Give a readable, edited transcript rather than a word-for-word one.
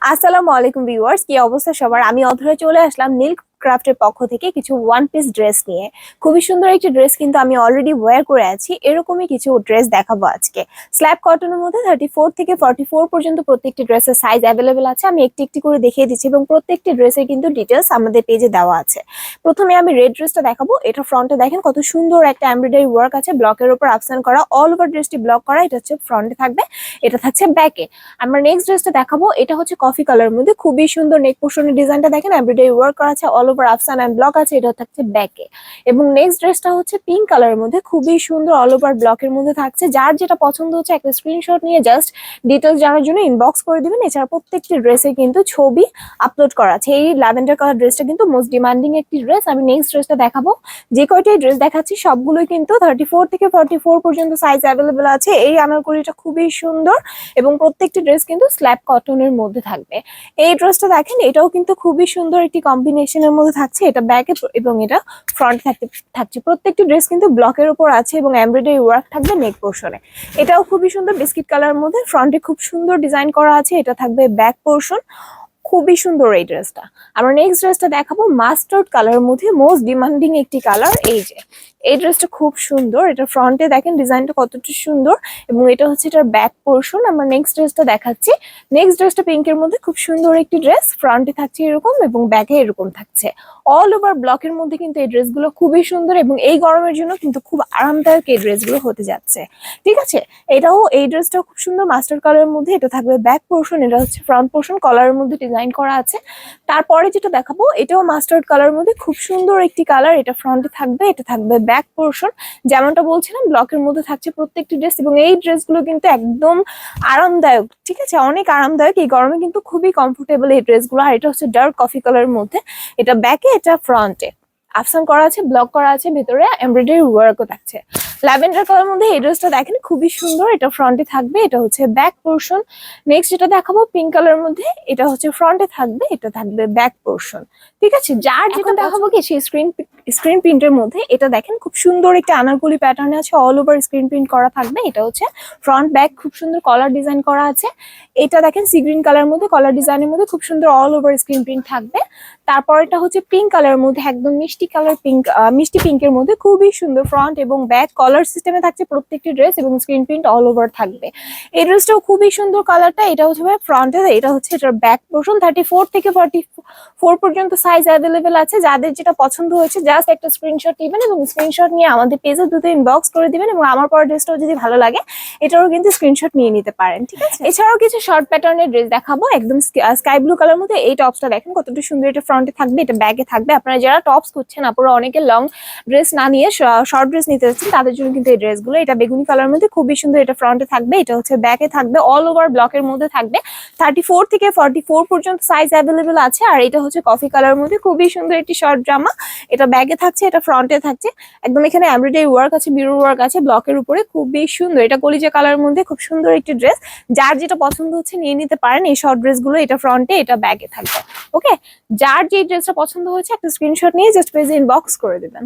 আসসালামু আলাইকুম ভিউয়ার্স, কি অবস্থা সবার? আমি অধরা চলে আসলাম নীল ক্রাফটের পক্ষ থেকে কিছু ওয়ান পিস ড্রেস নিয়ে। খুবই সুন্দর একটি ড্রেস কিন্তু আমি অলরেডি ওয়্যার করে আছি। এরকমই কিছু ড্রেস দেখাবো আজকে। স্ল্যাব কটনের মধ্যে 34 থেকে 44 পর্যন্ত প্রত্যেকটি ড্রেসের সাইজ অ্যাভেলেবেল আছে। আমি একটি একটি করে দেখিয়ে দিচ্ছি এবং প্রত্যেকটি ড্রেসের কিন্তু ডিটেলস আমাদের পেজে দেওয়া আছে। প্রথমে আমি রেড ড্রেসটা দেখাবো। এটা ফ্রন্টে দেখেন কত সুন্দর একটা এমব্রয়ডারি ওয়ার্ক আছে, ব্লকের উপর আফসান করা, অল ওভার ড্রেসটি ব্লক করা। এটা হচ্ছে ফ্রন্টে থাকবে, এটা থাকছে ব্যাকে। আমরা নেক্সট ড্রেসটা দেখাবো। এটা হচ্ছে কফি কালার মধ্যে, খুবই সুন্দর নেক পোর্শনের ডিজাইনটা দেখেন, এমব্রয়ডারি ওয়ার্ক করা আছে, অল ওভার আফসান এন্ড ব্লক আছে। এটা থাকছে ব্যাকে। এবং নেক্সট ড্রেসটা হচ্ছে পিঙ্ক কালারের মধ্যে, খুবই সুন্দর অল ওভার ব্লকের মধ্যে থাকছে। যার যেটা পছন্দ হচ্ছে একটা স্ক্রিনশট নিয়ে জাস্ট ডিটেলস জানার জন্য ইনবক্স করে দিবেন। এছাড়া প্রত্যেকটি ড্রেসে কিন্তু ছবি আপলোড করা আছে। এই ল্যাভেন্ডার কালার ড্রেসটা কিন্তু মোস্ট ডিমান্ডিং একটি ড্রেস। আমি নেক্সট ড্রেসটা দেখাবো। যে কয়টাই ড্রেস দেখাচ্ছি সবগুলোই কিন্তু 34 থেকে 44 পর্যন্ত সাইজ অ্যাভেলেবেল আছে। এই আনারকলিটা খুবই সুন্দর এবং প্রত্যেকটি ড্রেস কিন্তু স্ল্যাব কটনের মধ্যে থাকবে। এই ড্রেসটা দেখেন, এটাও কিন্তু খুবই সুন্দর একটি কম্বিনেশনের মধ্যে থাকছে। এটা ব্যাকে এবং এটা ফ্রন্ট থাকছে। প্রত্যেকটি ড্রেস কিন্তু ব্লকের উপর আছে এবং এমব্রয়ডারি ওয়ার্ক থাকবে নেক পোর্শনে। এটাও খুবই সুন্দর বিস্কিট কালার মধ্যে, ফ্রন্টে খুব সুন্দর ডিজাইন করা আছে। এটা থাকবে ব্যাক পোর্শন। খুবই সুন্দর এই ড্রেসটা। আমরা নেক্সট ড্রেসটা দেখাবো মাস্টার্ড কালারের মধ্যে, মোস্ট ডিমান্ডিং একটি কালার। এই ড্রেসটা খুব সুন্দর। এটা ফ্রন্টে দেখেন ডিজাইনটা কতটা সুন্দর এবং এটা হচ্ছে এটার ব্যাক পোর্শন। আমরা নেক্সট ড্রেসটা দেখাচ্ছি। নেক্সট ড্রেসটা পিঙ্কের মধ্যে, খুব সুন্দর একটি ড্রেস। ফ্রন্টে থাকছে এরকম এবং ব্যাকে এরকম থাকছে। অল ওভার ব্লকের মধ্যে কিন্তু এই ড্রেসগুলো খুবই সুন্দর এবং এই গরমের জন্য কিন্তু খুব আরামদায়ক এই ড্রেসগুলো হতে যাচ্ছে। ঠিক আছে, এই ড্রেসটাও খুব সুন্দর মাস্টার্ড কালারের মধ্যে। এটা থাকবে ব্যাক পোর্শন, এটা হচ্ছে ফ্রন্ট পোর্শন, কলারের মধ্যে ডিজাইন করা আছে। তারপরে যেটা দেখাবো, এটাও মাস্টার্ড কালার মধ্যে, খুব সুন্দর একটি কালার। এটা ফ্রন্টে থাকবে, এটা থাকবে ব্যাক পোর্শন। যেমনটা বলছিলাম ব্লকের মধ্যে থাকছে প্রত্যেকটি ড্রেস এবং এই ড্রেসগুলো কিন্তু একদম আরামদায়ক। ঠিক আছে, অনেক আরামদায়ক। এই গরমে কিন্তু খুবই কমফোর্টেবল এই ড্রেসগুলো। আর এটা হচ্ছে ডার্ক কফি কালারের মধ্যে, এটা ব্যাকে, এটা ফ্রন্টে আফসান করা আছে, ব্লক করা আছে, ভেতরে এমব্রয়ডারি ওয়ার্কও থাকছে। ল্যাভেন্ডার কালার মধ্যে এই ড্রেসটা দেখেন, খুবই সুন্দর। এটা ফ্রন্টে থাকবে, এটা হচ্ছে ব্যাক পোর্শন। নেক্সট যেটা দেখাবো পিঙ্ক কালার মধ্যে, এটা হচ্ছে ফ্রন্টে থাকবে, এটা থাকবে ব্যাক পোর্শন। ঠিক আছে, যার যেটা দেখাবো কি সেই স্ক্রিন প্রিন্টের মধ্যে। এটা দেখেন খুব সুন্দর একটা আনারকলি প্যাটার্নে আছে, অল ওভার স্ক্রিন প্রিন্ট করা থাকবে। এটা হচ্ছে ফ্রন্ট ব্যাক, খুব সুন্দর কলার ডিজাইন করা আছে। এটা দেখেন সি গ্রিন কালার মধ্যে, কলার ডিজাইনের মধ্যে খুব সুন্দর অল ওভার স্ক্রিন প্রিন্ট থাকবে। তারপর এটা হচ্ছে পিঙ্ক কালারের মধ্যে, একদম মিষ্টি কালার পিঙ্ক, মিষ্টি পিঙ্কের মধ্যে খুবই সুন্দর। ফ্রন্ট এবং ব্যাক কলার সিস্টেমে থাকছে প্রত্যেকটি ড্রেস এবং স্ক্রিন প্রিন্ট অল ওভার থাকবে। এই ড্রেসটাও খুবই সুন্দর কালারটা। এটা হচ্ছে ফ্রন্টে, এটা হচ্ছে এটার ব্যাক পোর্শন। 34 থেকে 44 পর্যন্ত সাইজ অ্যাভেলেবেল আছে। যাদের যেটা পছন্দ হয়েছে জাস্ট একটা স্ক্রিনশট নেবেন এবং স্ক্রিনশট নিয়ে আমাদের পেজে দ্রুত ইনবক্স করে দিবেন। এবং আমার পর ড্রেসটাও যদি ভালো লাগে এটারও কিন্তু স্ক্রিনশট নিয়ে নিতে পারেন। ঠিক আছে, এছাড়াও কিছু শর্ট প্যাটার্নের ড্রেস দেখাবো, একদম স্কাই ব্লু কালার মধ্যে। এই টপসটা দেখেন কতটা সুন্দর। এটা ফ্রন্টে থাকবে, এটা ব্যাগে থাকবে। আপনারা যারা টপস করছেন, আপনারা অনেকে লং ড্রেস না নিয়ে শর্ট ড্রেস নিতে যাচ্ছেন, তাদের জন্য কিন্তু এই ড্রেসগুলো। এটা বেগুনি কালার মধ্যে, খুবই সুন্দর। এটা ফ্রন্টে থাকবে, এটা হচ্ছে ব্যাকে থাকবে, অল ওভার ব্লকের মধ্যে থাকবে। 34 থেকে 44 পর্যন্ত সাইজ অ্যাভেলেবেল আছে। আর এটা হচ্ছে কফি কালার মধ্যে, খুবই সুন্দর একটি শর্ট জামা। এটা ব্যাগে থাকছে, এটা ফ্রন্টে থাকছে। একদম এখানে এমব্রয়ডারি ওয়ার্ক আছে, মিরর ওয়ার্ক আছে ব্লকের উপরে, খুবই সুন্দর। এটা কলিজা কালারের মধ্যে, খুব সুন্দর একটি ড্রেস। যার যেটা পছন্দ হচ্ছে নিয়ে নিতে পারেন এই শর্ট ড্রেসগুলো। এটা ফ্রন্টে, এটা ব্যাগে থাকবে। ওকে, যার যে ড্রেসটা পছন্দ হয়েছে একটা স্ক্রিনশট নিয়ে জাস্ট পেজে ইনবক্স করে দেবেন।